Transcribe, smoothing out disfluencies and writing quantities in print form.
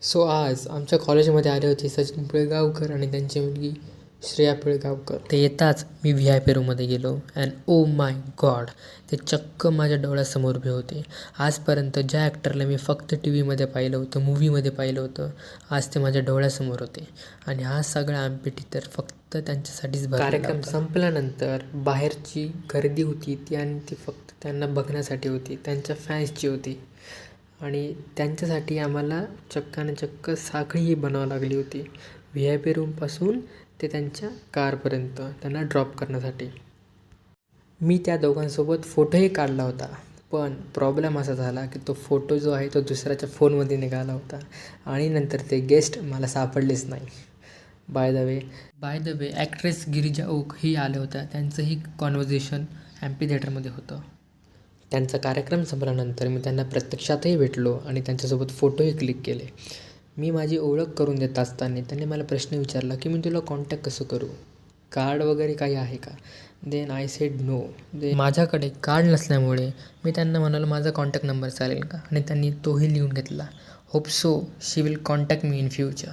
So आज आमच्या कॉलेजमध्ये आले होते सचिन पिळगावकर आणि त्यांची मुलगी श्रेया पिळगावकर. ते येताच मी VIP रूममध्ये गेलो अँड ओ माय गॉड, ते चक्क माझ्या डोळ्यासमोर उभे होते. आजपर्यंत ज्या ॲक्टरला मी फक्त TV मध्ये पाहिलं होतं, मूव्हीमध्ये पाहिलं होतं, आज ते माझ्या डोळ्यासमोर होते. आणि हा सगळा आंपेटी तर फक्त त्यांच्यासाठीच भरलेला होता. कार्यक्रम संपल्यानंतर बाहेरची गर्दी होती ती, आणि ती फक्त त्यांना बघण्यासाठी होती, त्यांच्या फॅन्सची होती. आणि त्यांच्यासाठी आम्हाला चक्काने चक्क साखळीही बनावं लागली होती, VIP रूमपासून ते त्यांच्या कारपर्यंत त्यांना ड्रॉप करण्यासाठी. मी त्या दोघांसोबत फोटोही काढला होता, पण प्रॉब्लेम असा झाला की तो फोटो जो आहे तो दुसऱ्याच्या फोनमध्ये निघाला होता आणि नंतर ते गेस्ट मला सापडलेच नाही. By the way actress Girija Oak ही आल्या होत्या. त्यांचंही कॉन्व्हर्सेशन ॲम्फीथिएटरमध्ये होतं. त्यांचा कार्यक्रम संपल्यानंतर मी त्यांना प्रत्यक्षातही भेटलो आणि त्यांच्यासोबत फोटोही क्लिक केले. मी माझी ओळख करून देत असताना त्यांनी मला प्रश्न विचारला की मी तुला कॉन्टॅक्ट कसं करू, कार्ड वगैरे काही आहे का. Then I said no. माझ्याकडे कार्ड नसल्यामुळे मी त्यांना म्हणालो माझा कॉन्टॅक्ट नंबर चालेल का, आणि त्यांनी तोही लिहून घेतला. Hope so she will contact me in future.